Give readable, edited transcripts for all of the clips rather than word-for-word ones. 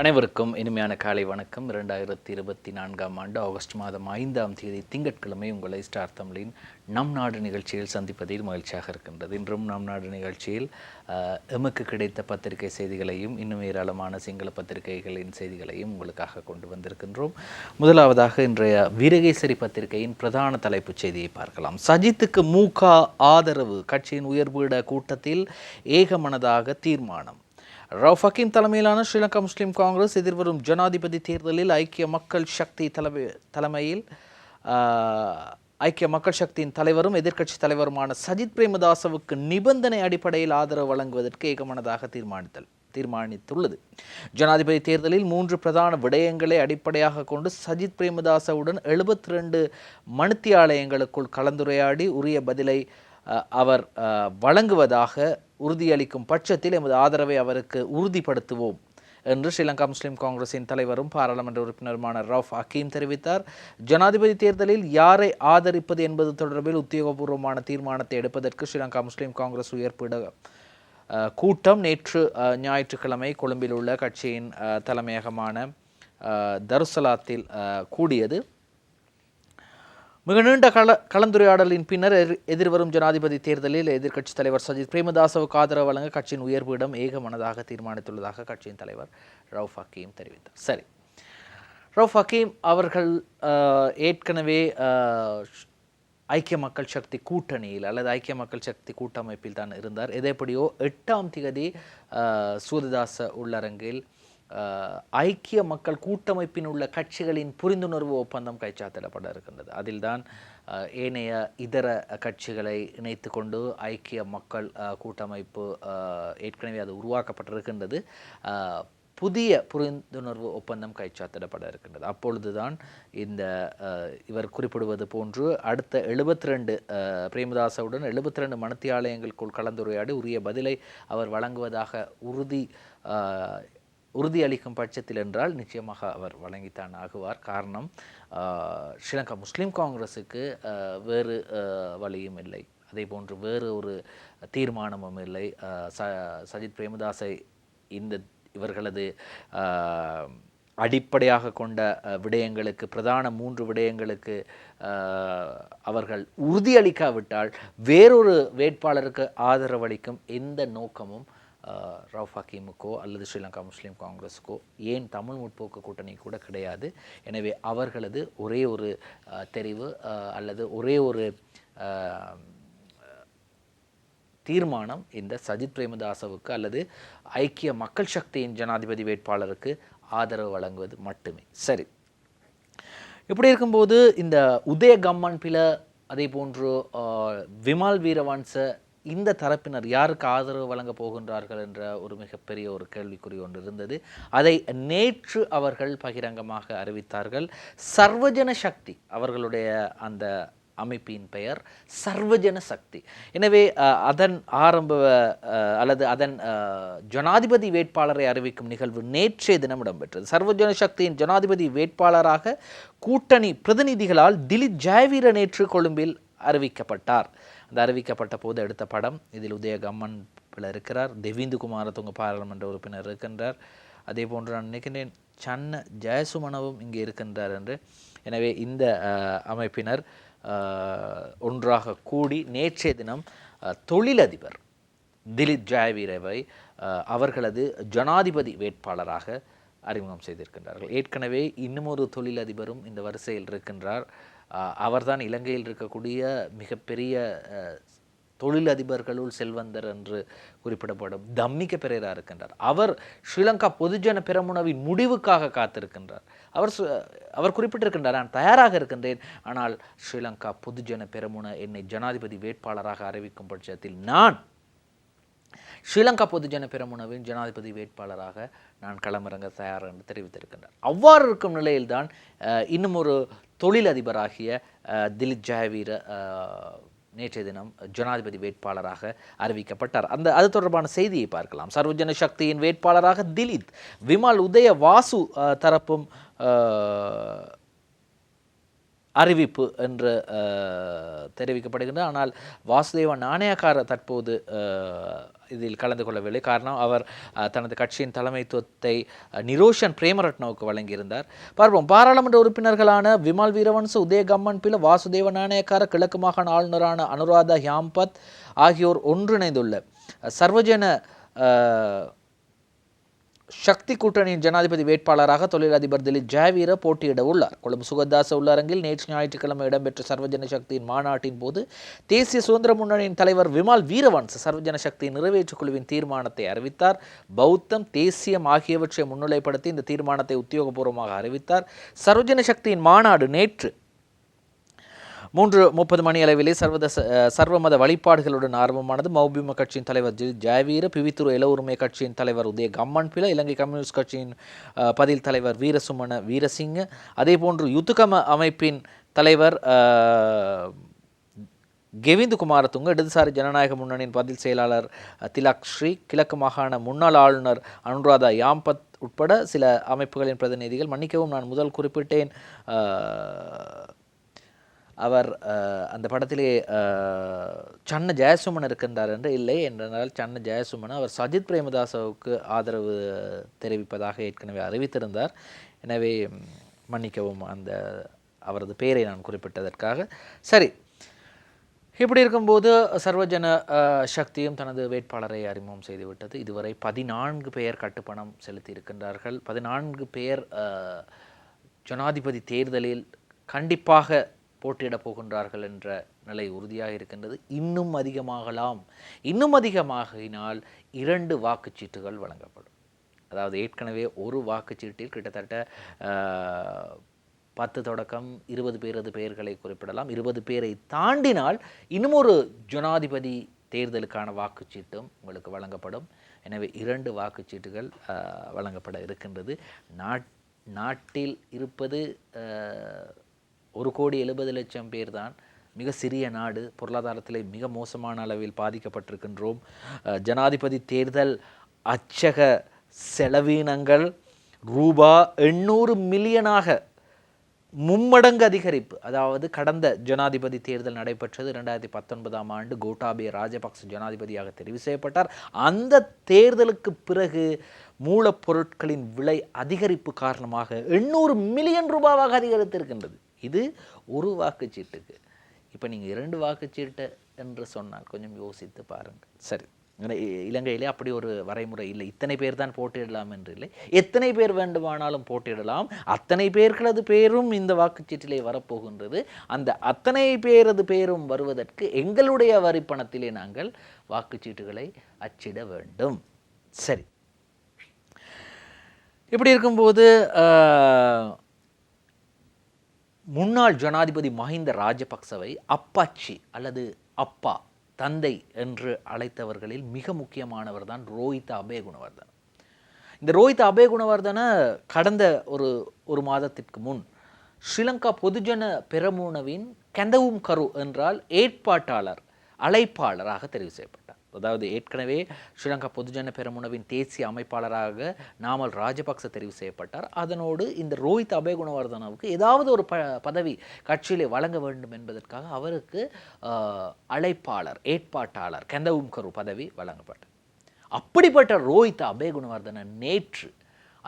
அனைவருக்கும் இனிமையான காலை வணக்கம். 2024ஆம் ஆண்டு ஆகஸ்ட் மாதம் 5ஆம் தேதி திங்கட்கிழமை உங்களை ஸ்டார் தமிழின் நம் நாடு நிகழ்ச்சியில் சந்திப்பதில் மகிழ்ச்சியாக இருக்கின்றது. இன்றும் நம் நாடு நிகழ்ச்சியில் எமக்கு கிடைத்த பத்திரிகை செய்திகளையும் இன்னும் ஏராளமான சிங்கள பத்திரிகைகளின் செய்திகளையும் உங்களுக்காக கொண்டு வந்திருக்கின்றோம். முதலாவதாக இன்றைய வீரகேசரி பத்திரிகையின் பிரதான தலைப்புச் செய்தியை பார்க்கலாம். சஜித்துக்கு மூக ஆதரவு, கட்சியின் உயர்பீட கூட்டத்தில் ஏகமனதாக தீர்மானம். ரவுஃப் ஹக்கீம் தலைமையிலான ஸ்ரீலங்கா முஸ்லிம் காங்கிரஸ் எதிர்வரும் ஜனாதிபதி தேர்தலில் ஐக்கிய மக்கள் சக்தியின் தலைவரும் எதிர்க்கட்சி தலைவருமான சஜித் பிரேமதாசவுக்கு நிபந்தனை அடிப்படையில் ஆதரவு வழங்குவதற்கு ஏகமனதாக தீர்மானித்துள்ளது. ஜனாதிபதி தேர்தலில் 3 பிரதான விடயங்களை அடிப்படையாக கொண்டு சஜித் பிரேமதாசவுடன் 72 மணித்தியாலயங்களுக்குள் கலந்துரையாடி உரிய பதிலை அவர் வழங்குவதாக உறுதியளிக்கும் பட்சத்தில் எமது ஆதரவை அவருக்கு உறுதிப்படுத்துவோம் என்று ஸ்ரீலங்கா முஸ்லிம் காங்கிரஸின் தலைவரும் பாராளுமன்ற உறுப்பினருமான ரவுஃப் ஹக்கீம் தெரிவித்தார். ஜனாதிபதி தேர்தலில் யாரை ஆதரிப்பது என்பது தொடர்பில் உத்தியோகபூர்வமான தீர்மானத்தை எடுப்பதற்கு ஸ்ரீலங்கா முஸ்லிம் காங்கிரஸ் உயர்பீட கூட்டம் நேற்று ஞாயிற்றுக்கிழமை கொழும்பில் உள்ள கட்சியின் தலைமையகமான தருசலாத்தில் கூடியது. மிக நீண்ட கலந்துரையாடலின் பின்னர் எதிர்வரும் ஜனாதிபதி தேர்தலில் எதிர்க்கட்சித் தலைவர் சஜித் பிரேமதாசவுக்கு ஆதரவு வழங்க கட்சியின் உயர்பீடம் ஏகமனதாக தீர்மானித்துள்ளதாக கட்சியின் தலைவர் ரவுஃப் ஹக்கீம் தெரிவித்தார். சரி, ரவுஃப் ஹக்கீம் அவர்கள் ஏற்கனவே ஐக்கிய மக்கள் சக்தி கூட்டணியில் அல்லது ஐக்கிய மக்கள் சக்தி கூட்டமைப்பில் தான் இருந்தார். எதேபடியோ 8ஆம் தேதி சூததாச உள்ளரங்கில் ஐக்கிய மக்கள் கூட்டமைப்பின் உள்ள கட்சிகளின் புரிந்துணர்வு ஒப்பந்தம் கைச்சாத்திடப்பட இருக்கின்றது. அதில்தான் ஏனைய இதர கட்சிகளை இணைத்து கொண்டு ஐக்கிய மக்கள் கூட்டமைப்பு ஏற்கனவே அது உருவாக்கப்பட்டிருக்கின்றது. புதிய புரிந்துணர்வு ஒப்பந்தம் கைச்சாத்திடப்பட இருக்கின்றது. அப்பொழுதுதான் இந்த இவர் குறிப்பிடுவது போன்று அடுத்த 72 பிரேமதாசவுடன் 72 மணித்தியாலயங்களுக்குள் கலந்துரையாடி உரிய பதிலை அவர் வழங்குவதாக உறுதியளிக்கும் பட்சத்தில் என்றால் நிச்சயமாக அவர் வழங்கித்தான் ஆகுவார். காரணம், ஸ்ரீலங்கா முஸ்லிம் காங்கிரஸுக்கு வேறு வழியும் இல்லை, அதே போன்று வேறு ஒரு தீர்மானமும் இல்லை. சஜித் பிரேமதாசை இவர்களது அடிப்படையாக கொண்ட விடயங்களுக்கு, பிரதான 3 விடயங்களுக்கு அவர்கள் உறுதியளிக்காவிட்டால் வேறொரு வேட்பாளருக்கு ஆதரவளிக்கும் எந்த நோக்கமும் ரவுஃப் ஹக்கீமுக்கோ அல்லது ஸ்ரீலங்கா முஸ்லீம் காங்கிரஸுக்கோ, ஏன் தமிழ் முற்போக்கு கூட்டணி கூட கிடையாது. எனவே அவர்களது ஒரே ஒரு தெரிவு அல்லது ஒரே ஒரு தீர்மானம் இந்த சஜித் பிரேமதாசவுக்கு அல்லது ஐக்கிய மக்கள் சக்தியின் ஜனாதிபதி வேட்பாளருக்கு ஆதரவு வழங்குவது மட்டுமே. சரி, இப்படி இருக்கும்போது இந்த உதய கம்மன் பில, அதே போன்று விமல் வீரவன்ச, இந்த தரப்பினர் யாருக்கு ஆதரவு வழங்க போகின்றார்கள் என்ற ஒரு மிகப்பெரிய ஒரு கேள்விக்குறி ஒன்று இருந்தது. அதை நேற்று அவர்கள் பகிரங்கமாக அறிவித்தார்கள். சர்வஜன சக்தி, அவர்களுடைய அந்த அமைப்பின் பெயர் சர்வஜன சக்தி. எனவே அதன் அதன் ஜனாதிபதி வேட்பாளரை அறிவிக்கும் நிகழ்வு நேற்றைய தினம் இடம்பெற்றது. சர்வஜன சக்தியின் ஜனாதிபதி வேட்பாளராக கூட்டணி பிரதிநிதிகளால் திலீப் ஜெயவீர நேற்று கொழும்பில் அறிவிக்கப்பட்டார். அந்த அறிவிக்கப்பட்ட போது எடுத்த படம், இதில் உதய கம்மன் பிள்ளை இருக்கிறார், தேவேந்து குமாரதுங்க பாராளுமன்ற உறுப்பினர் இருக்கின்றார், அதே போன்று நான் நினைக்கின்றேன் சன்ன ஜெயசுமனவும் இங்கே இருக்கின்றார் என்று. எனவே இந்த அமைப்பினர் ஒன்றாக கூடி நேற்றைய தினம் தொழிலதிபர் திலீப் ஜெயவீரவை அவர்களது ஜனாதிபதி வேட்பாளராக அறிமுகம் செய்திருக்கின்றார்கள். ஏற்கனவே இன்னும் ஒரு தொழிலதிபரும் இந்த வரிசையில் இருக்கின்றார். அவர்தான் இலங்கையில் இருக்கக்கூடிய மிகப்பெரிய தொழிலதிபர்களுள் செல்வந்தர் என்று குறிப்பிடப்படும் தம்மிக பெரேரா இருக்கின்றார். அவர் ஸ்ரீலங்கா பொதுஜன பெரமுனவின் முடிவுக்காக காத்திருக்கின்றார். அவர் குறிப்பிட்டிருக்கின்றார், நான் தயாராக இருக்கின்றேன், ஆனால் ஸ்ரீலங்கா பொதுஜன பெரமுன என்னை ஜனாதிபதி வேட்பாளராக அறிவிக்கும் பட்சத்தில் நான் ஸ்ரீலங்கா பொதுஜன பெரமுனவின் ஜனாதிபதி வேட்பாளராக நான் களமிறங்க தயார் என்று தெரிவித்திருக்கின்றார். அவ்வாறு இருக்கும் நிலையில்தான் இன்னும் ஒரு தொழிலதிபராகிய திலீப் ஜெயவீர நேற்றைய தினம் ஜனாதிபதி வேட்பாளராக அறிவிக்கப்பட்டார். அது தொடர்பான செய்தியை பார்க்கலாம். சர்வஜன சக்தியின் வேட்பாளராக திலீப், விமல் உதய வாசு தரப்பும் அறிவிப்பு என்று தெரிவிக்கப்படுகின்றது. ஆனால் வாசுதேவ நாணயக்கார தற்போது இதில் கலந்து கொள்ளவில்லை. காரணம் அவர் தனது கட்சியின் தலைமைத்துவத்தை நிரோஷன் பிரேமரட்னவுக்கு வழங்கியிருந்தார். பார்ப்போம். பாராளுமன்ற உறுப்பினர்களான விமல் வீரவன்ச, உதய கம்மன்பில, வாசுதேவ நாணயக்கார, கிழக்கு மாகாண ஆளுநரான அனுராதா ஹியாம்பத் ஆகியோர் ஒன்றிணைந்துள்ள சர்வஜன சக்தி கூட்டணியின் ஜனாதிபதி வேட்பாளராக தொழிலதிபர் திலீப் ஜெயவீர போட்டியிட உள்ளார். கொழும்பு சுகதாச உள்ளரங்கில் நேற்று ஞாயிற்றுக்கிழமை இடம்பெற்ற சர்வஜன சக்தியின் மாநாட்டின் போது தேசிய சுதந்திர முன்னணியின் தலைவர் விமல் வீரவன்ச சர்வஜன சக்தியின் நிறைவேற்றுக் குழுவின் தீர்மானத்தை அறிவித்தார். பௌத்தம், தேசியம் ஆகியவற்றை முன்னிலைப்படுத்தி இந்த தீர்மானத்தை உத்தியோகபூர்வமாக அறிவித்தார். சர்வஜன சக்தியின் மாநாடு நேற்று 3:30 மணி அளவிலே சர்வமத வழிபாடுகளுடன் ஆரம்பமானது. மௌபிம கட்சியின் தலைவர் ஜெயவீர, பிவித்துரு இல உரிமை கட்சியின் தலைவர் உதய கம்மன்பில, இலங்கை கம்யூனிஸ்ட் கட்சியின் பதில் தலைவர் வீரசுமன வீரசிங்க, அதேபோன்று யுத்துகம அமைப்பின் தலைவர் கெவிந்து குமாரதுங்க, இடதுசாரி ஜனநாயக முன்னணியின் பதில் செயலாளர் திலக் ஸ்ரீ, கிழக்கு மாகாண முன்னாள் ஆளுநர் அனுராதா யாம்பத் உட்பட சில அமைப்புகளின் பிரதிநிதிகள். மன்னிக்கவும், நான் முதல் குறிப்பிட்டேன் அவர் அந்த படத்திலே சன்ன ஜெயசுமன் இருக்கின்றார் என்று. இல்லை என்றால் சன்ன ஜெயசுமன் அவர் சஜித் பிரேமதாசவுக்கு ஆதரவு தெரிவிப்பதாக ஏற்கனவே அறிவித்திருந்தார். எனவே மன்னிக்கவும் அந்த அவரது பெயரை நான் குறிப்பிட்டதற்காக. சரி, இப்படி இருக்கும்போது சர்வஜன சக்தியும் தனது வேட்பாளரை அறிமுகம் செய்துவிட்டது. இதுவரை 14 பேர் கட்டுப்பணம் செலுத்தி இருக்கின்றார்கள். 14 பேர் ஜனாதிபதி தேர்தலில் கண்டிப்பாக போட்டியிடப் போகின்றார்கள் என்ற நிலை உறுதியாக இருக்கின்றது. இன்னும் அதிகமாகலாம். இன்னும் அதிகமாகினால் 2 வாக்குச்சீட்டுகள் வழங்கப்படும். அதாவது ஏற்கனவே ஒரு வாக்குச்சீட்டில் கிட்டத்தட்ட 10 தொடக்கம் 20 பேரது பெயர்களை குறிப்பிடலாம். 20 பேரை தாண்டினால் இன்னும் ஒரு ஜனாதிபதி தேர்தலுக்கான வாக்குச்சீட்டும் உங்களுக்கு வழங்கப்படும். எனவே 2 வாக்குச்சீட்டுகள் வழங்கப்பட இருக்கின்றது. நாட்டில் இருப்பது 1,70,00,000 பேர் தான். மிக சிறிய நாடு. பொருளாதாரத்தில் மிக மோசமான அளவில் பாதிக்கப்பட்டிருக்கின்றோம். ஜனாதிபதி தேர்தல் அச்சக செலவீனங்கள் ரூபா 800 மில்லியனாக மும்மடங்கு அதிகரிப்பு. அதாவது கடந்த ஜனாதிபதி தேர்தல் நடைபெற்றது 2019ஆம் ஆண்டு. கோட்டாபய ராஜபக்ச ஜனாதிபதியாக தெரிவு செய்யப்பட்டார். அந்த தேர்தலுக்கு பிறகு மூலப்பொருட்களின் விலை அதிகரிப்பு காரணமாக 800 மில்லியன் ரூபாவாக அதிகரித்திருக்கின்றது. இது ஒரு வாக்குச்சீட்டுக்கு. இப்போ நீங்கள் 2 வாக்குச்சீட்டு என்று சொன்னால் கொஞ்சம் யோசித்து பாருங்கள். சரி, இலங்கையிலே அப்படி ஒரு வரைமுறை இல்லை. இத்தனை பேர் தான் போட்டியிடலாம் என்று இல்லை. எத்தனை பேர் வேண்டுமானாலும் போட்டியிடலாம். அத்தனை பேர்களது பேரும் இந்த வாக்குச்சீட்டிலே வரப்போகின்றது. அந்த அத்தனை பேரது பேரும் வருவதற்கு எங்களுடைய வரிப்பணத்திலே நாங்கள் வாக்குச்சீட்டுகளை அச்சிட வேண்டும். சரி, இப்படி இருக்கும்போது முன்னாள் ஜனாதிபதி மஹிந்த ராஜபக்சவை அப்பாச்சி அல்லது அப்பா, தந்தை என்று அழைத்தவர்களில் மிக முக்கியமானவர் தான் ரோஹித அபேகுணவர்தன. இந்த ரோஹித அபேகுணவர்தன கடந்த ஒரு மாதத்திற்கு முன் ஸ்ரீலங்கா பொதுஜன பெரமுனவின் கெந்தவும் கரு என்றால் ஏற்பாட்டாளர், அழைப்பாளராக தெரிவு செய்யப்பட்டார். அதாவது ஏற்கனவே ஸ்ரீலங்கா பொதுஜன பெரமுனவின் தேசிய அமைப்பாளராக நாமல் ராஜபக்ச தெரிவு செய்யப்பட்டார். அதனோடு இந்த ரோஹித் அபேகுணவர்தனவுக்கு ஏதாவது ஒரு பதவி கட்சியிலே வழங்க வேண்டும் என்பதற்காக அவருக்கு அழைப்பாளர், ஏற்பாட்டாளர், கெந்தவும் கரு பதவி வழங்கப்பட்டது. அப்படிப்பட்ட ரோஹித் அபேகுணவர்தன நேற்று,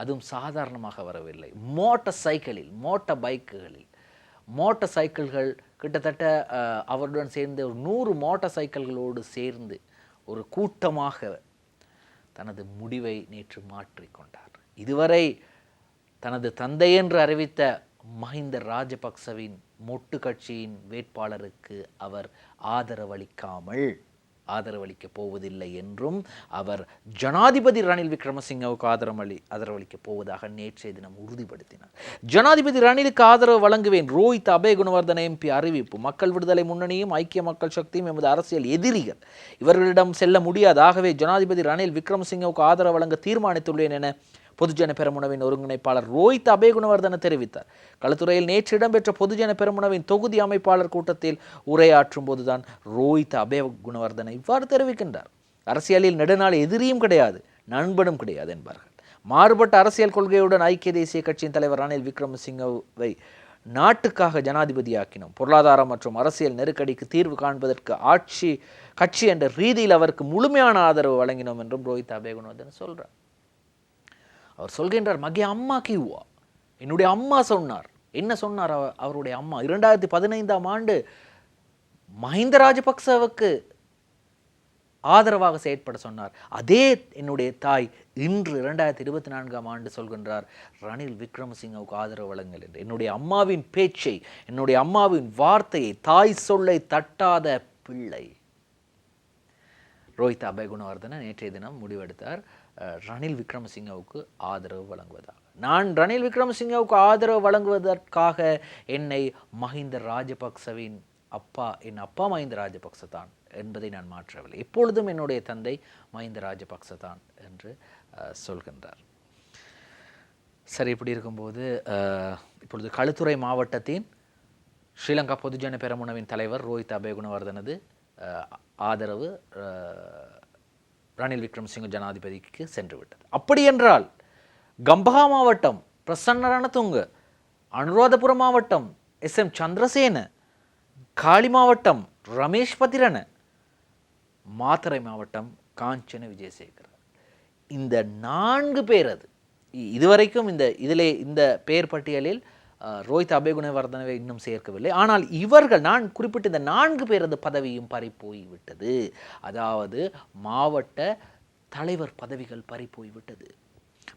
அதுவும் சாதாரணமாக வரவில்லை, மோட்டார் சைக்கிள்கள் கிட்டத்தட்ட அவருடன் சேர்ந்து 100 மோட்டார் சைக்கிள்களோடு சேர்ந்து ஒரு கூட்டமாக தனது முடிவை நேற்று மாற்றிக்கொண்டார். இதுவரை தனது தந்தை என்று அறிவித்த மஹிந்த ராஜபக்சவின் மொட்டு கட்சியின் வேட்பாளருக்கு அவர் ஆதரவளிக்கப் போவதில்லை என்றும் அவர் ஜனாதிபதி ரணில் விக்ரமசிங்கவுக்கு ஆதரவளிக்கப் போவதாக நேற்றைய தினம் உறுதிப்படுத்தினார். ஜனாதிபதி ரணிலுக்கு ஆதரவு வழங்குவேன், ரோஹித் அபேகுணவர்தன எம்பி அறிவிப்பு. மக்கள் விடுதலை முன்னணியும் ஐக்கிய மக்கள் சக்தியும் எமது அரசியல் எதிரிகள், இவர்களிடம் செல்ல முடியாது. ஆகவே ஜனாதிபதி ரணில் விக்ரமசிங்கவுக்கு ஆதரவு வழங்க தீர்மானித்துள்ளேன் என பொதுஜன பெரமுனவின் ஒருங்கிணைப்பாளர் ரோஹித் அபேகுணவர்தன தெரிவித்தார். களுத்துறையில் நேற்று இடம்பெற்ற பொதுஜன பெரமுனவின் தொகுதி அமைப்பாளர் கூட்டத்தில் உரையாற்றும் போதுதான் ரோஹித் அபேகுணவர்தன இவ்வாறு தெரிவிக்கின்றார். அரசியலில் நெடுநாள் எதிரியும் கிடையாது, நண்பனும் கிடையாது என்பார்கள். மாறுபட்ட அரசியல் கொள்கையுடன் ஐக்கிய தேசிய கட்சியின் தலைவர் ரணில் விக்ரமசிங்கவை நாட்டுக்காக ஜனாதிபதியாக்கினோம். பொருளாதாரம் மற்றும் அரசியல் நெருக்கடிக்கு தீர்வு காண்பதற்கு கட்சி என்ற ரீதியில் அவருக்கு முழுமையான ஆதரவு வழங்கினோம் என்றும் ரோஹித் அபேகுணவர்தன சொல்றார். அவர் சொல்கின்றார், மகே அம்மா கியூவா, என்னுடைய அம்மா சொன்னார். என்ன சொன்னார் அவருடைய அம்மா? 2015ஆம் ஆண்டு மஹிந்த ராஜபக்சவுக்கு ஆதரவாக செயற்பட சொன்னார். அதே என்னுடைய தாய் இன்று 2024ஆம் ஆண்டு சொல்கின்றார், ரணில் விக்ரமசிங்கவுக்கு ஆதரவு வழங்கல் என்று. என்னுடைய அம்மாவின் பேச்சை, என்னுடைய அம்மாவின் வார்த்தையை, தாய் சொல்லை தட்டாத பிள்ளை. ரோஹித் அபேகுணவர்தன நேற்றைய தினம் முடிவெடுத்தார் ரணில் விக்ரமசிங்கவுக்கு ஆதரவு வழங்குவதாக. நான் ரணில் விக்ரமசிங்கவுக்கு ஆதரவு வழங்குவதற்காக என்னை மஹிந்த ராஜபக்சவின் அப்பா, என் அப்பா மஹிந்த ராஜபக்ச தான் என்பதை நான் மாற்றவில்லை. எப்பொழுதும் என்னுடைய தந்தை மஹிந்த ராஜபக்ச தான் என்று சொல்கின்றார். சரி, இப்படி இருக்கும்போது இப்பொழுது களுத்துறை மாவட்டத்தின் ஸ்ரீலங்கா பொதுஜன பெரமுனவின் தலைவர் ரோஹித் அபேகுணவர்தனது ஆதரவு ரணில் விக்ரமசிங்க ஜனாதிபதிக்கு சென்று விட்டது. அப்படி என்றால் கம்பஹா மாவட்டம் பிரசன்ன ரணதுங்க, அனுராதபுரம் மாவட்டம் SM சந்திரசேன, காலி மாவட்டம் ரமேஷ் பத்திரன, மாத்தறை மாவட்டம் காஞ்சன விஜயசேகர, இந்த 4 பேர் அது இதுவரைக்கும் இந்த பெயர் பட்டியலில் ரோஹித் அபேகுணவர்தனவை இன்னும் சேர்க்கவில்லை. ஆனால் இவர்கள், நான் குறிப்பிட்ட இந்த 4 பேரது பதவியும் பறிப்போய்விட்டது. அதாவது மாவட்ட தலைவர் பதவிகள் பறிப்போய்விட்டது.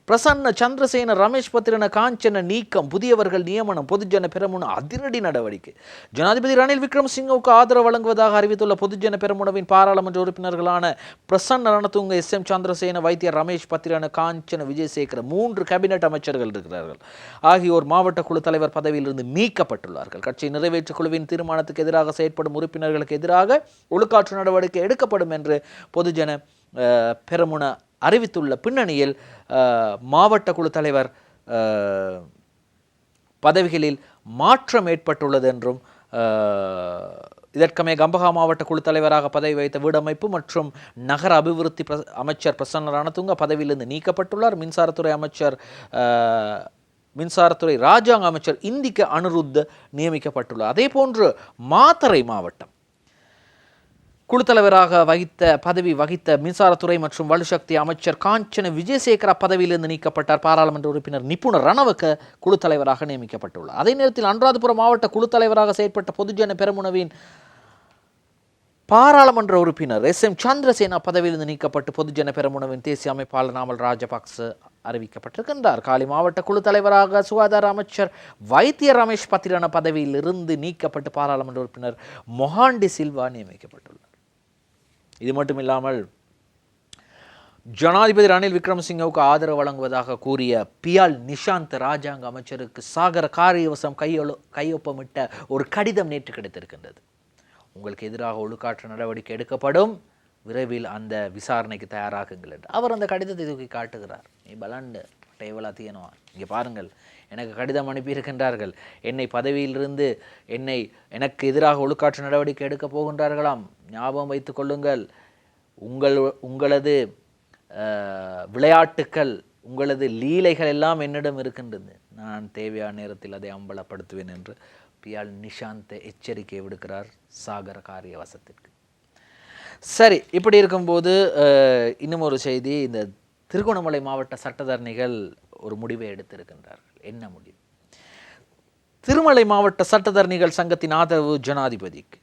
பிரசன்ன சந்திரசேன, ரமேஷ் பத்திரன, காஞ்சன நீக்கம், புதியவர்கள் நியமனம், பொதுஜன பெரமுன அதிரடி நடவடிக்கை. ஜனாதிபதி ரணில் விக்ரமசிங்கவுக்கு ஆதரவு வழங்குவதாக அறிவித்துள்ள பொதுஜன பெரமுனவின் பாராளுமன்ற உறுப்பினர்களான பிரசன்ன ரணதுங்க, SM சந்திரசேன, வைத்தியர் ரமேஷ் பத்திரன, காஞ்சன விஜயசேகர 3 கேபினெட் அமைச்சர்கள் இருக்கிறார்கள். ஆகியோர் மாவட்ட குழு தலைவர் பதவியிலிருந்து நீக்கப்பட்டுள்ளார்கள். கட்சி நிறைவேற்று குழுவின் தீர்மானத்துக்கு எதிராக செயற்படும் உறுப்பினர்களுக்கு எதிராக ஒழுக்காற்று நடவடிக்கை எடுக்கப்படும் என்று பொதுஜன பெரமுன அறிவித்துள்ள பின்னணியில் மாவட்ட குழு தலைவர் பதவிகளில் மாற்றம் ஏற்பட்டுள்ளது என்றும், இதற்கமே கம்பஹா மாவட்ட குழு தலைவராக பதவி வைத்த வீடமைப்பு மற்றும் நகர அபிவிருத்தி அமைச்சர் பிரசன்ன ரணதுங்க பதவியிலிருந்து நீக்கப்பட்டுள்ளார். மின்சாரத்துறை ராஜாங்க அமைச்சர் இந்திக்க அனுருத்த நியமிக்கப்பட்டுள்ளார். அதே போன்று மாத்தறை மாவட்டம் குழு தலைவராக பதவி வகித்த மின்சாரத்துறை மற்றும் வலுசக்தி அமைச்சர் காஞ்சன விஜயசேகர பதவியிலிருந்து நீக்கப்பட்டார். பாராளுமன்ற உறுப்பினர் நிபுண ரணவக்க குழு தலைவராக நியமிக்கப்பட்டுள்ளார். அதே நேரத்தில் அனுராதபுரம் மாவட்ட குழு தலைவராக செயற்பட்ட பொதுஜன பெரமுனவின் பாராளுமன்ற உறுப்பினர் SM சந்திரசேனா பதவியிலிருந்து நீக்கப்பட்டு பொதுஜன பெரமுனவின் தேசிய அமைப்பாளர் நாமல் ராஜபக்ச அறிவிக்கப்பட்டிருக்கின்றார். காலி மாவட்ட குழு தலைவராக சுகாதார அமைச்சர் வைத்தியர் ரமேஷ் பத்திரன பதவியிலிருந்து நீக்கப்பட்டு பாராளுமன்ற உறுப்பினர் மொஹாண்டி சில்வா நியமிக்கப்பட்டுள்ளார். இது மட்டும் இல்லாமல் ஜனாதிபதி ரணில் விக்ரமசிங்கவுக்கு ஆதரவு வழங்குவதாக கூறிய பியால் நிஷாந்த் ராஜாங்க அமைச்சருக்கு சாகர காரியவசம் கையொப்பமிட்ட ஒரு கடிதம் நேற்று கிடைத்திருக்கின்றது. உங்களுக்கு எதிராக ஒழுக்காற்று நடவடிக்கை எடுக்கப்படும், விரைவில் அந்த விசாரணைக்கு தயாராகுங்கள் என்று அவர் அந்த கடிதத்தை தூக்கி காட்டுகிறார். நீ பலாண்டு டேவலா தீயனவா, இங்கே பாருங்கள், எனக்கு கடிதம் அனுப்பியிருக்கின்றார்கள், என்னை பதவியிலிருந்து எனக்கு எதிராக ஒழுக்காற்று நடவடிக்கை எடுக்கப் போகின்றார்களாம், ஞாபகம் வைத்துக் கொள்ளுங்கள், உங்களது விளையாட்டுக்கள், உங்களது லீலைகள் எல்லாம் என்னிடம் இருக்கின்றது, நான் தேவையான நேரத்தில் அதை அம்பலப்படுத்துவேன் என்று பியால் நிஷாந்த் எச்சரிக்கை விடுக்கிறார் சாகர காரியவசத்திற்கு. சரி, இப்படி இருக்கும்போது இன்னும் ஒரு செய்தி, இந்த திருகோணமலை மாவட்ட சட்டத்தரணிகள் ஒரு முடிவை எடுத்திருக்கின்றார்கள். என்ன முடிவு? திருமலை மாவட்ட சட்டத்தரணிகள் சங்கத்தின் ஆதரவு ஜனாதிபதிக்கு.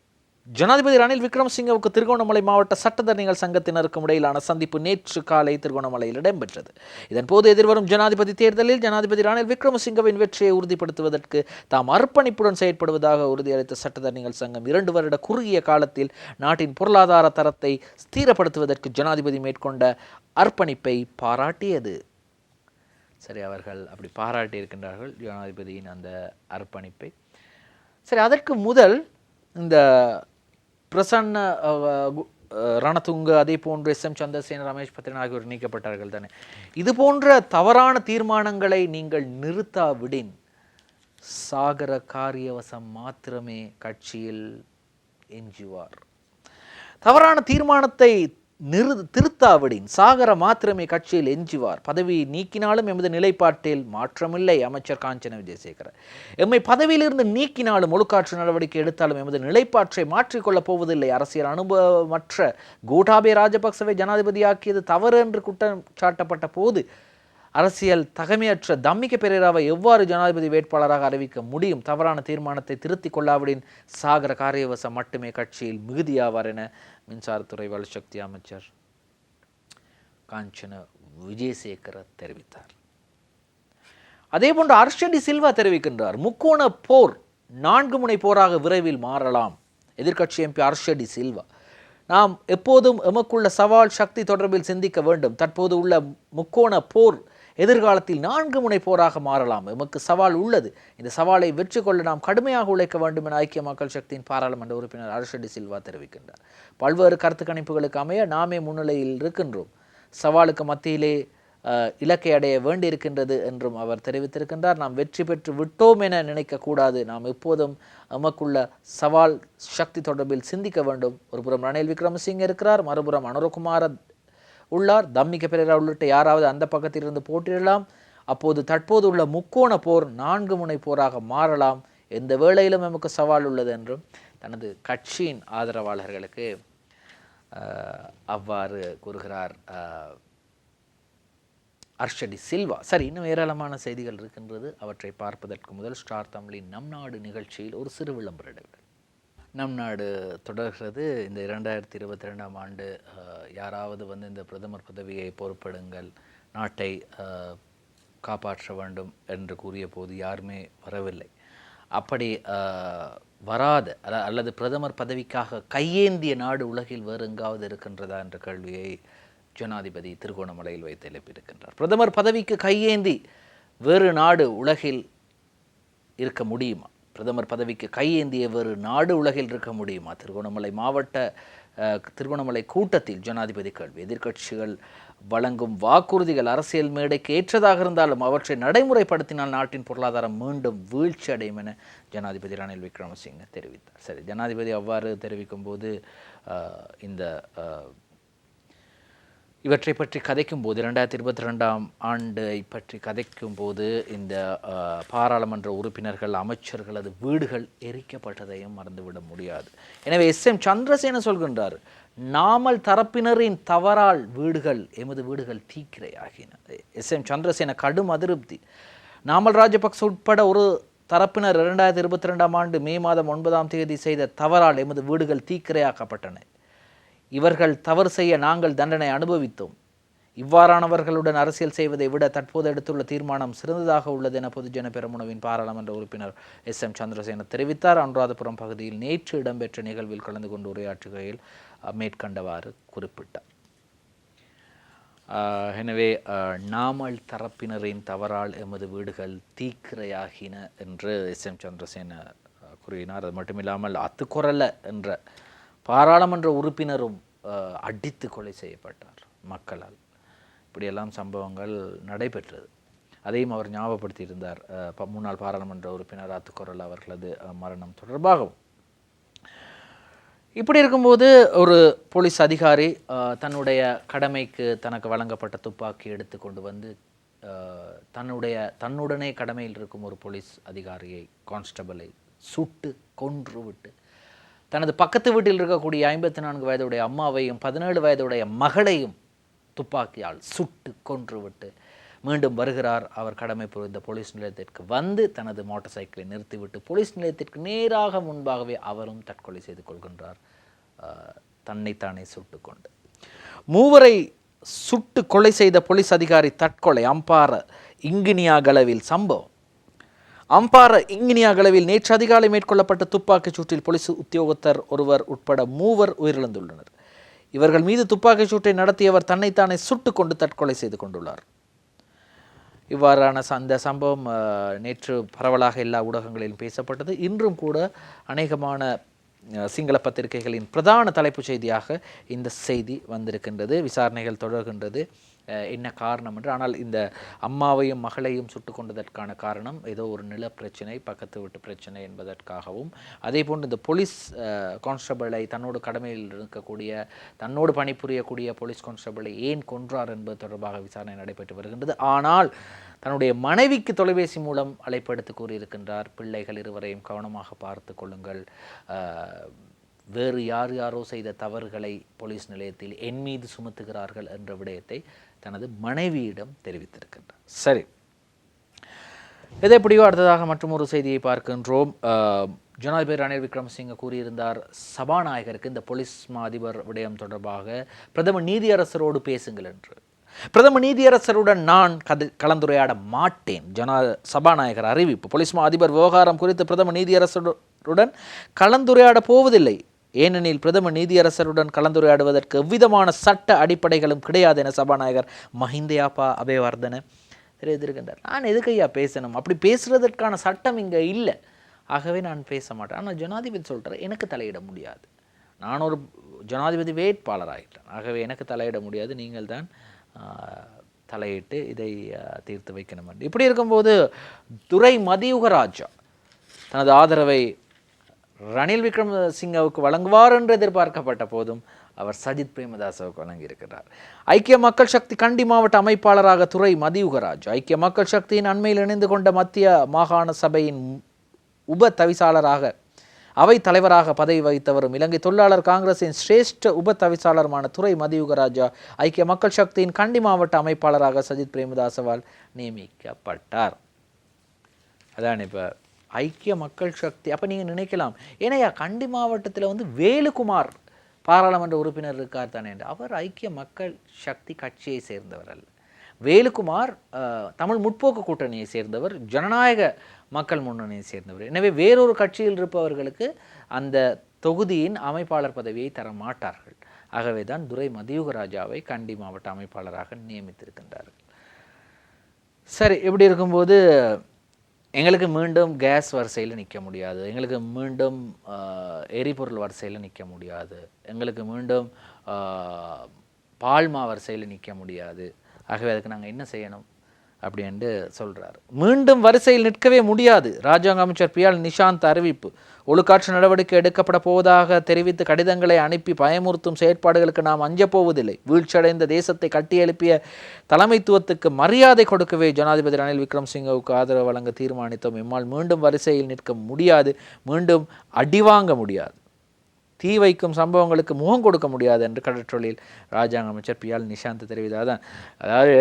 ஜனாதிபதி ரணில் விக்ரமசிங்கவுக்கு திருகோணமலை மாவட்ட சட்டத்தரணிகள் சங்கத்தினருக்கும் இடையிலான சந்திப்பு நேற்று காலை திருகோணமலையில் இடம்பெற்றது. இதன்போது எதிர்வரும் ஜனாதிபதி தேர்தலில் ஜனாதிபதி ரணில் விக்ரமசிங்கவின் வெற்றியை உறுதிப்படுத்துவதற்கு தாம் அர்ப்பணிப்புடன் செயற்படுவதாக உறுதியளித்த சட்டத்தரணிகள் சங்கம் 2 வருட குறுகிய காலத்தில் நாட்டின் பொருளாதார தரத்தை ஸ்திரப்படுத்துவதற்கு ஜனாதிபதி மேற்கொண்ட அர்ப்பணிப்பை பாராட்டியது. சரி, அவர்கள் அப்படி பாராட்டி இருக்கின்றார்கள் ஜனாதிபதியின் அந்த அர்ப்பணிப்பை. சரி, அதற்கு முதல் இந்த பிரசன்ன ரணதுங்க, அதே போன்று SM சந்திரசேன, ரமேஷ் பத்திரன் ஆகியோர் நீக்கப்பட்டார்கள் தானே. இது போன்ற தவறான தீர்மானங்களை நீங்கள் நிறுத்தாவிடின் சாகர காரியவசம் மாத்திரமே கட்சியில் எஞ்சுவார். தவறான தீர்மானத்தை திருத்தாவிடின் சாகர மாத்திரமே கட்சியில் எஞ்சுவார். பதவியை நீக்கினாலும் எமது நிலைப்பாட்டில் மாற்றமில்லை. அமைச்சர் காஞ்சன விஜயசேகர. எம்மை பதவியிலிருந்து நீக்கினாலும் ஒழுக்காற்று நடவடிக்கை எடுத்தாலும் எமது நிலைப்பாட்டை மாற்றிக்கொள்ளப் போவதில்லை. அரசியல் அனுபவமற்ற கோட்டாபய ராஜபக்சவை ஜனாதிபதியாக்கியது தவறு என்று குற்றம் சாட்டப்பட்ட போது அரசியல் தகமையற்ற தம்மிக பெரேராவை எவ்வாறு ஜனாதிபதி வேட்பாளராக அறிவிக்க முடியும்? தவறான தீர்மானத்தை திருத்திக் கொள்ளாவிடின் சாகர காரியவசம் மட்டுமே கட்சியில் மிகுதியாவார் என மின்சாரத்துறை வலுசக்தி அமைச்சர் காஞ்சன விஜயசேகர தெரிவித்தார். அதேபோன்று ஹர்ஷடி சில்வா தெரிவிக்கின்றார், முக்கோண போர் 4 முனை போராக விரைவில் மாறலாம். எதிர்க்கட்சி எம்பி ஹர்ஷடி சில்வா, நாம் எப்போதும் எமக்குள்ள சவால் சக்தி தொடர்பில் சிந்திக்க வேண்டும். தற்போது உள்ள முக்கோண போர் எதிர்காலத்தில் 4 முனை போராக மாறலாம். எமக்கு சவால் உள்ளது. இந்த சவாலை வெற்றி கொள்ள நாம் கடுமையாக உழைக்க வேண்டும் என ஐக்கிய மக்கள் சக்தியின் பாராளுமன்ற உறுப்பினர் ஹர்ஷடி சில்வா தெரிவிக்கின்றார். பல்வேறு கருத்து கணிப்புகளுக்கு அமைய நாமே முன்னிலையில் இருக்கின்றோம். சவாலுக்கு மத்தியிலே இலக்கை அடைய வேண்டியிருக்கின்றது என்றும் அவர் தெரிவித்திருக்கின்றார். நாம் வெற்றி பெற்று விட்டோம் என நினைக்கக்கூடாது. நாம் எப்போதும் எமக்குள்ள சவால் சக்தி தொடர்பில் சிந்திக்க வேண்டும். ஒருபுறம் ரணில் விக்ரமசிங்கே இருக்கிறார், மறுபுறம் அனுரகுமார உள்ளார். தம்மிக பெரேரா உள்ளிட்ட யாராவது அந்த பக்கத்திலிருந்து போட்டியிடலாம். அப்போது தற்போது உள்ள முக்கோண போர் 4 முனை போராக மாறலாம். எந்த வேளையிலும் நமக்கு சவால் உள்ளது என்றும் தனது கட்சியின் ஆதரவாளர்களுக்கு அவ்வாறு கூறுகிறார் ஹர்ஷடி சில்வா. சரி, இன்னும் ஏராளமான செய்திகள் இருக்கின்றது. அவற்றை பார்ப்பதற்கு முதல் ஸ்டார் தமிழின் நம் நாடு நிகழ்ச்சியில் ஒரு சிறு விளம்பர இடைவேளை. நம் நாடு தொடர்கிறது. இந்த 2022ஆம் ஆண்டு யாராவது இந்த பிரதமர் பதவியை பொறுப்பெடுங்கள், நாட்டை காப்பாற்ற வேண்டும் என்று கூறிய போது யாருமே வரவில்லை. அப்படி வராத அல்லது பிரதமர் பதவிக்காக கையேந்திய நாடு உலகில் வேறு எங்காவது இருக்கின்றதா என்ற கேள்வியை ஜனாதிபதி திருகோணமலையில் வைத்து எழுப்பியிருக்கின்றார். பிரதமர் பதவிக்கு கையேந்தி வேறு நாடு உலகில் இருக்க முடியுமா? பிரதமர் பதவிக்கு கையேந்திய வேறு நாடு உலகில் இருக்க முடியுமா? திருகோணமலை கூட்டத்தில் ஜனாதிபதி கேள்வி. எதிர்க்கட்சிகள் வழங்கும் வாக்குறுதிகள் அரசியல் மேடைக்கு ஏற்றதாக இருந்தாலும் அவற்றை நடைமுறைப்படுத்தினால் நாட்டின் பொருளாதாரம் மீண்டும் வீழ்ச்சி அடையும் என ஜனாதிபதி ரணில் விக்ரமசிங்கே தெரிவித்தார். சரி, ஜனாதிபதி அவ்வாறு தெரிவிக்கும் போது இவற்றை பற்றி கதைக்கும் போது 2022ஆம் ஆண்டை பற்றி கதைக்கும் போது இந்த பாராளுமன்ற உறுப்பினர்கள் அமைச்சர்களது வீடுகள் எரிக்கப்பட்டதையும் மறந்துவிட முடியாது. எனவே SM சந்திரசேன சொல்கின்றார், நாமல் தரப்பினரின் தவறால் எமது வீடுகள் தீக்கிரையாகின. SM சந்திரசேன கடும் அதிருப்தி. நாமல் ராஜபக்ச உட்பட ஒரு தரப்பினர் 2022ஆம் ஆண்டு மே மாதம் 9ஆம் தேதி செய்த தவறால் எமது வீடுகள் தீக்கிரையாக்கப்பட்டன. இவர்கள் தவறு செய்ய நாங்கள் தண்டனை அனுபவித்தோம். இவ்வாறானவர்களுடன் அரசியல் செய்வதை விட தற்போது எடுத்துள்ள தீர்மானம் சிறந்ததாக உள்ளது என பொதுஜன பெரமுனவின் பாராளுமன்ற உறுப்பினர் SM சந்திரசேன தெரிவித்தார். அனுராதபுரம் பகுதியில் நேற்று இடம்பெற்ற நிகழ்வில் கலந்து கொண்டு உரையாற்றுகையில் மேற்கண்டவாறு குறிப்பிட்டார். எனவே நாமல் தரப்பினரின் தவறால் எமது வீடுகள் தீக்கிரையாகின என்று SM சந்திரசேன கூறினார். அது மட்டுமில்லாமல் அத்துக்குரல என்ற பாராளுமன்ற உறுப்பினரும் அடித்து கொலை செய்யப்பட்டார் மக்களால். இப்படியெல்லாம் சம்பவங்கள் நடைபெற்றது. அதையும் அவர் ஞாபகப்படுத்தியிருந்தார். முன்னாள் பாராளுமன்ற உறுப்பினர் அத்துக்குரல் அவர்களது மரணம் தொடர்பாகவும். இப்படி இருக்கும்போது ஒரு போலீஸ் அதிகாரி தன்னுடைய கடமைக்கு தனக்கு வழங்கப்பட்ட துப்பாக்கி எடுத்து கொண்டு வந்து தன்னுடனே கடமையில் இருக்கும் ஒரு போலீஸ் அதிகாரியை, கான்ஸ்டபிளை சுட்டு கொன்றுவிட்டு தனது பக்கத்து வீட்டில் இருக்கக்கூடிய 54 வயதுடைய அம்மாவையும் 17 வயதுடைய மகளையும் துப்பாக்கியால் சுட்டு கொன்றுவிட்டு மீண்டும் வருகிறார். அவர் கடமை புரிந்த போலீஸ் நிலையத்திற்கு வந்து தனது மோட்டார் சைக்கிளை நிறுத்திவிட்டு போலீஸ் நிலையத்திற்கு நேராக முன்பாகவே அவரும் தற்கொலை செய்து கொள்கின்றார், தன்னைத்தானே சுட்டுக்கொண்டு. 3 சுட்டு கொலை செய்த போலீஸ் அதிகாரி தற்கொலை. அம்பார இங்கினியாகலவில் சம்பவம். அம்பார இங்கினியாகலவில் நேற்று அதிகாலை மேற்கொள்ளப்பட்ட துப்பாக்கிச் சூட்டில் போலீஸ் உத்தியோகத்தர் ஒருவர் உட்பட 3 உயிரிழந்துள்ளனர். இவர்கள் மீது துப்பாக்கிச் சூட்டை நடத்தியவர் தன்னைத்தானே சுட்டு கொண்டு தற்கொலை செய்து கொண்டுள்ளார். இவ்வாறான அந்த சம்பவம் நேற்று பரவலாக எல்லா ஊடகங்களிலும் பேசப்பட்டது. இன்றும் கூட அநேகமான சிங்கள பத்திரிகைகளின் பிரதான தலைப்புச் செய்தியாக இந்த செய்தி வந்திருக்கின்றது. விசாரணைகள் தொடர்கின்றது. என்ன காரணம் என்று. ஆனால் இந்த அம்மாவையும் மகளையும் சுட்டு கொண்டதற்கான காரணம் ஏதோ ஒரு நில பிரச்சனை, பக்கத்து வீட்டு பிரச்சனை என்பதற்காகவும், அதே போன்று இந்த போலீஸ் கான்ஸ்டபிளை தன்னோடு கடமையில் இருக்கக்கூடிய தன்னோடு பணிபுரியக்கூடிய போலீஸ் கான்ஸ்டபிளை ஏன் கொன்றார் என்பது தொடர்பாக விசாரணை நடைபெற்று வருகின்றது. ஆனால் தன்னுடைய மனைவிக்கு தொலைபேசி மூலம் அழைப்படுத்தி கூறியிருக்கின்றார், பிள்ளைகள் இருவரையும் கவனமாக பார்த்து கொள்ளுங்கள், வேறு யாரோ செய்த தவறுகளை போலீஸ் நிலையத்தில் என் மீது சுமத்துகிறார்கள் என்ற விடயத்தை தனது மனைவியிடம் தெரிவித்திருக்கின்றார். சரி, இதை எப்படியோ அடுத்ததாக மற்றும் ஒரு செய்தியை பார்க்கின்றோம். ஜனாதிபதி ரணில் விக்ரமசிங்க கூறியிருந்தார், சபாநாயகருக்கு இந்த போலீஸ் அதிபர் விடயம் தொடர்பாக பிரதம நீதியரசரோடு பேசுங்கள் என்று. பிரதம நீதியரசருடன் நான் கலந்துரையாட மாட்டேன், சபாநாயகர் அறிவிப்பு. போலீஸ் அதிபர் விவகாரம் குறித்து பிரதம நீதியரசருடன் கலந்துரையாட போவதில்லை, ஏனெனில் பிரதம நீதியரசருடன் கலந்துரையாடுவதற்கு எவ்விதமான சட்ட அடிப்படைகளும் கிடையாது என சபாநாயகர் மஹிந்தயாப்பா அபேவர்தன தெரிவித்திருக்கின்றார். நான் எதுக்கையா பேசணும், அப்படி பேசுறதற்கான சட்டம் இங்கே இல்லை, ஆகவே நான் பேச மாட்டேன். ஆனால் ஜனாதிபதி சொல்கிறார், எனக்கு தலையிட முடியாது, நான் ஒரு ஜனாதிபதி வேட்பாளராகிட்டேன், ஆகவே எனக்கு தலையிட முடியாது, நீங்கள் தான் தலையிட்டு இதை தீர்த்து வைக்கணும் என்று. இப்படி இருக்கும்போது துரை மதியுகராஜா தனது ஆதரவை ரணில் விக்ரமசிங்கவுக்கு வழங்குவார் என்று எதிர்பார்க்கப்பட்ட போதும் அவர் சஜித் பிரேமதாசவுக்கு வழங்கியிருக்கிறார். ஐக்கிய மக்கள் சக்தி கண்டி மாவட்ட அமைப்பாளராக துரை மதியுகராஜ் ஐக்கிய மக்கள் சக்தியின் அண்மையில் இணைந்து கொண்ட மத்திய மாகாண சபையின் உப தவிசாளராக அவை தலைவராக பதவி வகித்தவரும் இலங்கை தொழிலாளர் காங்கிரசின் சிரேஷ்ட உப தவிசாளருமான துரை மதியுகராஜா ஐக்கிய மக்கள் சக்தியின் கண்டி மாவட்ட அமைப்பாளராக சஜித் பிரேமதாசவால் நியமிக்கப்பட்டார். அதான் இப்போ ஐக்கிய மக்கள் சக்தி. அப்போ நீங்கள் நினைக்கலாம், ஏனையா கண்டி மாவட்டத்தில் வேலுக்குமார் பாராளுமன்ற உறுப்பினர் இருக்கார் தானே என்று. அவர் ஐக்கிய மக்கள் சக்தி கட்சியை சேர்ந்தவர் அல்ல. வேலுக்குமார் தமிழ் முற்போக்கு கூட்டணியை சேர்ந்தவர், ஜனநாயக மக்கள் முன்னணியை சேர்ந்தவர். எனவே வேறொரு கட்சியில் இருப்பவர்களுக்கு அந்த தொகுதியின் அமைப்பாளர் பதவியை தர மாட்டார்கள். ஆகவே தான் துரை மதியுகராஜாவை கண்டி மாவட்ட அமைப்பாளராக நியமித்திருக்கின்றார்கள். சரி, இப்படி இருக்கும்போது எங்களுக்கு மீண்டும் கேஸ் வரிசையில் நிற்க முடியாது, எங்களுக்கு மீண்டும் எரிபொருள் வரிசையில் நிற்க முடியாது, எங்களுக்கு மீண்டும் பால்மா வரிசையில் நிற்க முடியாது. ஆகவே அதுக்கு நாங்கள் என்ன செய்யணும் அப்படின்ட்டு சொல்கிறார். மீண்டும் வரிசையில் நிற்கவே முடியாது. ராஜாங்க அமைச்சர் பியால் நிஷாந்த் அறிவிப்பு. ஒழுக்காற்று நடவடிக்கை எடுக்கப்பட போவதாக தெரிவித்து கடிதங்களை அனுப்பி பயமுறுத்தும் செயற்பாடுகளுக்கு நாம் அஞ்சப்போவதில்லை. வீழ்ச்சியடைந்த தேசத்தை கட்டியெழுப்பிய தலைமைத்துவத்துக்கு மரியாதை கொடுக்கவே ஜனாதிபதி ரணில் விக்ரமசிங்கவுக்கு ஆதரவு வழங்க தீர்மானித்தோம். எம்மால் மீண்டும் வரிசையில் நிற்க முடியாது, மீண்டும் அடிவாங்க முடியாது, தீ வைக்கும் சம்பவங்களுக்கு முகம் கொடுக்க முடியாது என்று கடற்றொழில் ராஜாங்க அமைச்சர் பியால் நிஷாந்த் தெரிவித்தார். அதாவது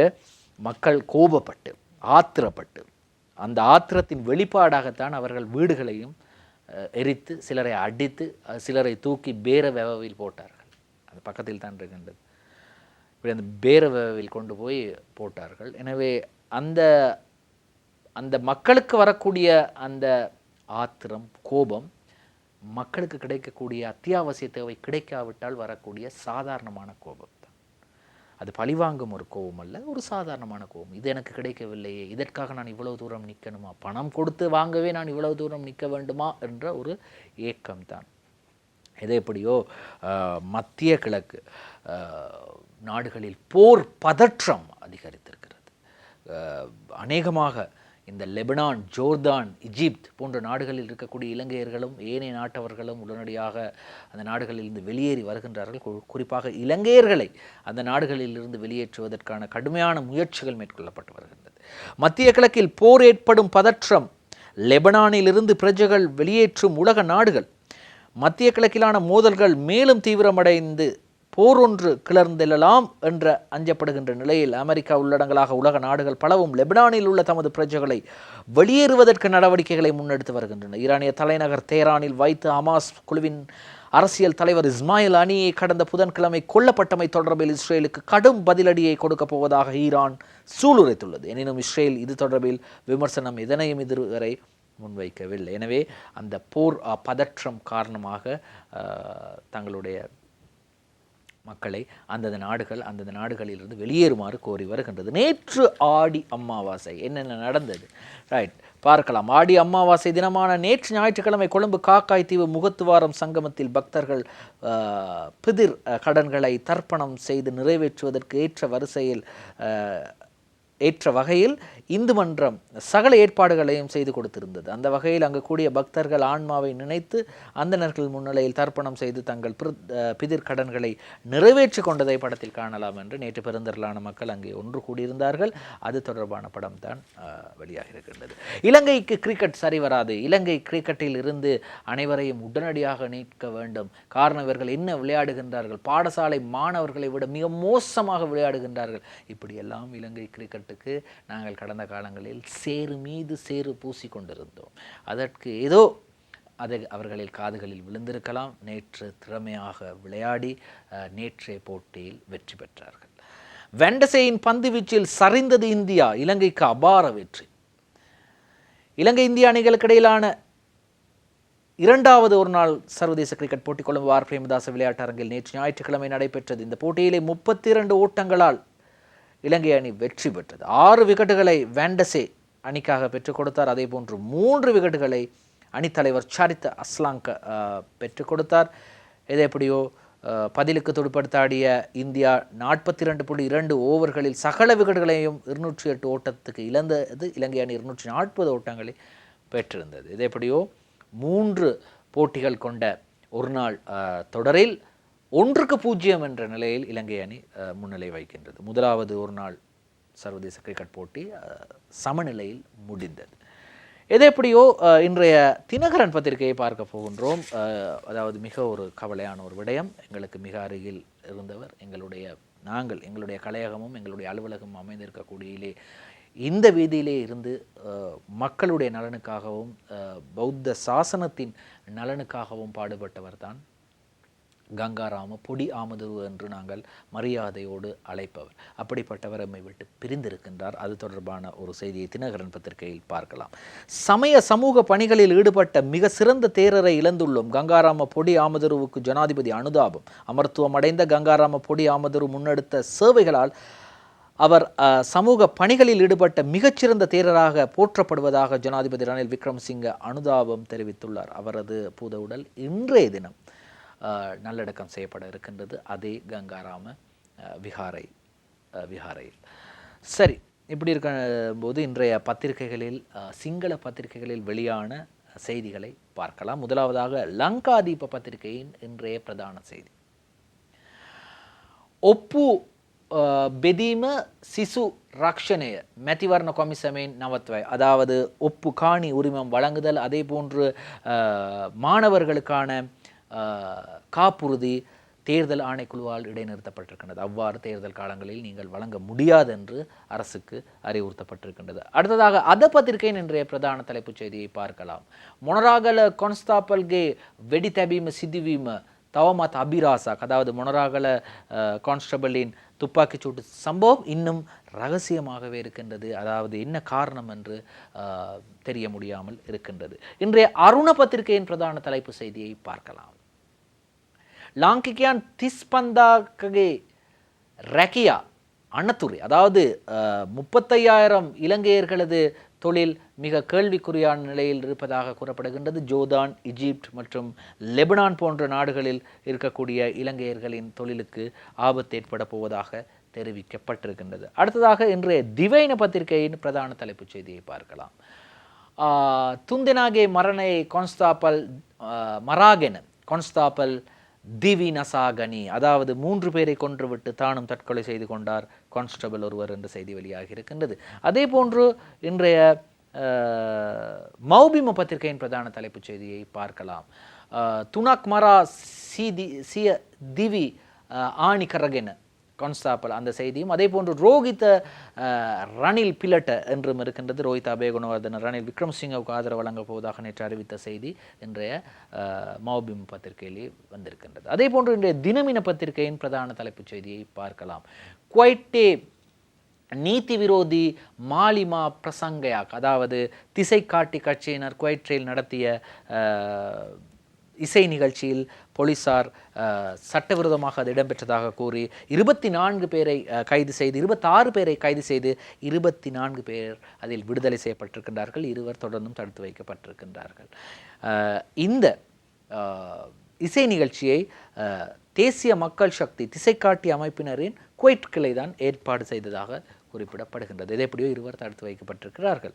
மக்கள் கோபப்பட்டு ஆத்திரப்பட்டு அந்த ஆத்திரத்தின் வெளிப்பாடாகத்தான் அவர்கள் வீடுகளையும் எரித்து, சிலரை அடித்து, சிலரை தூக்கி பேர வெவவில் போட்டார்கள். அது பக்கத்தில் தான் இருக்கின்றது. இப்படி அந்த பேர வெவவில் கொண்டு போய் போட்டார்கள். எனவே அந்த அந்த மக்களுக்கு வரக்கூடிய அந்த ஆத்திரம், கோபம் மக்களுக்கு கிடைக்கக்கூடிய அத்தியாவசிய தேவை கிடைக்காவிட்டால் வரக்கூடிய சாதாரணமான கோபம் தான். அது பழிவாங்கும் ஒரு கோபம் அல்ல, ஒரு சாதாரணமான கோபம். இது எனக்கு கிடைக்கவில்லையே, இதற்காக நான் இவ்வளவு தூரம் நிற்கணுமா, பணம் கொடுத்து வாங்கவே நான் இவ்வளவு தூரம் நிற்க வேண்டுமா என்ற ஒரு ஏக்கம்தான். எதை எப்படியோ மத்திய கிழக்கு நாடுகளில் போர் பதற்றம் அதிகரித்திருக்கிறது. அநேகமாக இந்த லெபனான், ஜோர்தான், எகிப்து போன்ற நாடுகளில் இருக்கக்கூடிய இலங்கையர்களும் ஏனைய நாட்டவர்களும் உடனடியாக அந்த நாடுகளில் இருந்து வெளியேறி வருகின்றார்கள். குறிப்பாக இலங்கையர்களை அந்த நாடுகளில் இருந்து வெளியேற்றுவதற்கான கடுமையான முயற்சிகள் மேற்கொள்ளப்பட்டு வருகின்றது. மத்திய கிழக்கில் போர் ஏற்படும் பதற்றம், லெபனானில் இருந்து பிரஜைகள் வெளியேற்றும் உலக நாடுகள், மத்திய கிழக்கிலான மோதல்கள் மேலும் தீவிரமடைந்து போர் ஒன்று கிளர்ந்தெல்லாம் என்ற அஞ்சப்படுகின்ற நிலையில் அமெரிக்கா உள்ளடங்களாக உலக நாடுகள் பலவும் லெபனானில் உள்ள தமது பிரஜைகளை வெளியேறுவதற்கு நடவடிக்கைகளை முன்னெடுத்து வருகின்றன. ஈரானிய தலைநகர் தேரானில் வைத்து ஹமாஸ் குழுவின் அரசியல் தலைவர் இஸ்மாயில் அனியை கடந்த புதன்கிழமை கொல்லப்பட்டமை தொடர்பில் இஸ்ரேலுக்கு கடும் பதிலடியை கொடுக்கப் போவதாக ஈரான் சூளுரைத்துள்ளது. எனினும் இஸ்ரேல் இது தொடர்பில் விமர்சனம் எதனையும் இதுவரை முன்வைக்கவில்லை. எனவே அந்த போர் பதற்றம் காரணமாக தங்களுடைய மக்களை அந்தந்த நாடுகளிலிருந்து வெளியேறுமாறு கோரி வருகின்றது. நேற்று ஆடி அமாவாசை என்னென்ன நடந்தது ரைட் பார்க்கலாம். ஆடி அமாவாசை தினமான நேற்று ஞாயிற்றுக்கிழமை கொழும்பு காக்காய் தீவு முகத்துவாரம் சங்கமத்தில் பக்தர்கள் பிதிர் கடன்களை தர்ப்பணம் செய்து நிறைவேற்றுவதற்கு ஏற்ற வகையில் இந்து மன்றம் சகல ஏற்பாடுகளையும் செய்து கொடுத்திருந்தது. அந்த வகையில் அங்கு கூடிய பக்தர்கள் ஆன்மாவை நினைத்து அந்தணர்கள் முன்னிலையில் தர்ப்பணம் செய்து தங்கள் பிதிர் கடன்களை நிறைவேற்றி கொண்டதை படத்தில் காணலாம் என்று நேற்று பெருந்திரளான மக்கள் அங்கே ஒன்று கூடியிருந்தார்கள். அது தொடர்பான படம் தான் வெளியாக இருக்கின்றது. இலங்கைக்கு கிரிக்கெட் சரி வராது. இலங்கை கிரிக்கெட்டில் இருந்து அனைவரையும் உடனடியாக நீக்க வேண்டும். காரணம் இவர்கள் என்ன விளையாடுகின்றார்கள், பாடசாலை மாணவர்களை விட மிக மோசமாக விளையாடுகின்றார்கள். இப்படியெல்லாம் இலங்கை கிரிக்கெட் நாங்கள் கடந்த காலங்களில் சேறு மீது சேறு பூசி கொண்டிருந்தோம். அதற்கு ஏதோ அது அவர்களில் காதுகளில் விழுந்திருக்கலாம். நேற்று திறமையாக விளையாடி நேற்றைய போட்டியில் வெற்றி பெற்றார்கள். வெண்டசேயின் பந்து வீச்சில் சரிந்தது இந்தியா. இலங்கைக்கு அபார வெற்றி. இலங்கை இந்திய அணிகளுக்கு இடையிலான இரண்டாவது ஒரு நாள் சர்வதேச கிரிக்கெட் போட்டி கொழும்பு ஆர் பிரேமதாச விளையாட்டு அரங்கில் நேற்று ஞாயிற்றுக்கிழமை நடைபெற்றது. இந்த போட்டியிலே 32 ஓட்டங்களால் இலங்கை அணி வெற்றி பெற்றது. 6 விக்கெட்டுகளை வேண்டசே அணிக்காக பெற்றுக் கொடுத்தார். அதே போன்று 3 விக்கெட்டுகளை அணித்தலைவர் சரித் அஸ்லாங்க பெற்றுக் கொடுத்தார். எது எப்படியோ பதிலுக்கு துடுப்படுத்தாடிய இந்தியா 42.2 ஓவர்களில் சகல விக்கெட்டுகளையும் 208 ஓட்டத்துக்கு இழந்தது. இலங்கை அணி 240 ஓட்டங்களை பெற்றிருந்தது. எது எப்படியோ 3 போட்டிகள் கொண்ட ஒரு நாள் தொடரில் 1-0 என்ற நிலையில் இலங்கை அணி முன்னிலை வைக்கின்றது. முதலாவது ஒரு நாள் சர்வதேச கிரிக்கெட் போட்டி சமநிலையில் முடிந்தது. எது எப்படியோ இன்றைய தினகரன் பத்திரிகையை பார்க்க போகின்றோம். அதாவது மிக ஒரு கவலையான ஒரு விடயம். எங்களுக்கு மிக அருகில் இருந்தவர் எங்களுடைய கலையகமும் எங்களுடைய அலுவலகமும் அமைந்திருக்கக்கூடியிலே இந்த வீதியிலே இருந்து மக்களுடைய நலனுக்காகவும் பௌத்த சாசனத்தின் நலனுக்காகவும் பாடுபட்டவர் தான் கங்காராம பொடி ஆமதுரு என்று நாங்கள் மரியாதையோடு அழைப்பவர். அப்படிப்பட்டவர் நம்மை விட்டு பிரிந்திருக்கின்றார். அது தொடர்பான ஒரு செய்தியை தினகரன் பத்திரிகையில் பார்க்கலாம். சமூக பணிகளில் ஈடுபட்ட மிக சிறந்த தேரரை இழந்துள்ளோம். கங்காராம பொடி ஆமதுருவுக்கு ஜனாதிபதி அனுதாபம். அமர்த்துவம் அடைந்த கங்காராம பொடி ஆமதுரு முன்னெடுத்த சேவைகளால் அவர் சமூக பணிகளில் ஈடுபட்ட மிகச்சிறந்த தேரராக போற்றப்படுவதாக ஜனாதிபதி ரணில் விக்ரமசிங்க அனுதாபம் தெரிவித்துள்ளார். அவரது பூத உடல் இன்றைய தினம் நல்லடக்கம் செய்யப்பட இருக்கின்றது. அதே கங்காராம விஹாரையில். சரி, இப்படி இருக்கும்போது இன்றைய பத்திரிகைகளில் சிங்கள பத்திரிகைகளில் வெளியான செய்திகளை பார்க்கலாம். முதலாவதாக லங்காதீப பத்திரிகையின் இன்றைய பிரதான செய்தி. ஒப்பு பெதீம சிசு ரக்ஷணைய மெத்திவர்ண கொமிசமேன் நவத்வாய், அதாவது ஒப்பு காணி உரிமம் வழங்குதல், அதே போன்று மாணவர்களுக்கான காப்புறுதி தேர்தல் ஆணைக்குழுவால் இடைநிறுத்தப்பட்டிருக்கின்றது. அவ்வாறு தேர்தல் காலங்களில் நீங்கள் வழங்க முடியாது என்று அரசுக்கு அறிவுறுத்தப்பட்டிருக்கின்றது. அடுத்ததாக அத பத்திரிகையின் இன்றைய பிரதான தலைப்புச் செய்தியை பார்க்கலாம். மொனராகல கான்ஸ்டாபல்கே வெடி தபீம சிதிவீம தவமத் அபிராசாக், அதாவது மொனராகல கான்ஸ்டபிளின் துப்பாக்கிச்சூட்டு சம்பவம் இன்னும் ரகசியமாகவே இருக்கின்றது. அதாவது என்ன காரணம் என்று தெரிய முடியாமல் இருக்கின்றது. இன்றைய அருண பத்திரிகையின் பிரதான தலைப்பு செய்தியை பார்க்கலாம். லாங்கிக்கியான் திஸ்பந்தாக்கே ரக்கியா அணத்துறை, அதாவது 35,000 இலங்கையர்களது தொழில் மிக கேள்விக்குறியான நிலையில் இருப்பதாக கூறப்படுகின்றது. ஜோர்தான், எகிப்து மற்றும் லெபனான் போன்ற நாடுகளில் இருக்கக்கூடிய இலங்கையர்களின் தொழிலுக்கு ஆபத்து ஏற்பட போவதாக தெரிவிக்கப்பட்டிருக்கின்றது. அடுத்ததாக இன்றைய திவைன பத்திரிகையின் பிரதான தலைப்புச் செய்தியை பார்க்கலாம். துந்தினாகே மரணை கான்ஸ்டாபல் மராகென கான்ஸ்டாபல் திவி நசாகனி, அதாவது 3 பேரை கொன்றுவிட்டு தானும் தற்கொலை செய்து கொண்டார் கான்ஸ்டபிள் ஒருவர் என்ற செய்தி வெளியாகி இருக்கின்றது. அதே போன்று இன்றைய மௌபிம பத்திரிகையின் பிரதான தலைப்புச் செய்தியை பார்க்கலாம். துனாக் மரா சிய திவி ஆணி கரகென கான்ஸ்டாபல் அந்த செய்தியும், அதே போன்று ரோஹித ரணில் பிலட்ட என்றும் இருக்கின்றது. ரோஹித் அபேகுணவர்தன ரணில் விக்ரமசிங்கவுக்கு ஆதரவு வழங்கப் போவதாக நேற்று அறிவித்த செய்தி இன்றைய மௌபிம் பத்திரிகையிலே வந்திருக்கின்றது. அதே போன்று இன்றைய தினமின பத்திரிகையின் பிரதான தலைப்புச் செய்தியை பார்க்கலாம். குவைட்டே நீதி விரோதி மாலிமா பிரசங்கயாக், அதாவது திசை காட்டி கட்சியினர் குவைட்டில் நடத்திய இசை நிகழ்ச்சியில் போலீசார் சட்டவிரோதமாக அது இடம்பெற்றதாக கூறி 24 பேரை கைது செய்து 26 பேரை கைது செய்து 24 பேர் அதில் விடுதலை செய்யப்பட்டிருக்கின்றார்கள். 2 தொடர்ந்தும் தடுத்து வைக்கப்பட்டிருக்கின்றார்கள். இந்த இசை நிகழ்ச்சியை தேசிய மக்கள் சக்தி திசைக்காட்டி அமைப்பினரின் குவைட் கிளை தான் ஏற்பாடு செய்ததாக குறிப்பிடப்படுகின்றது. இதை எப்படியோ 2 தடுத்து வைக்கப்பட்டிருக்கிறார்கள்.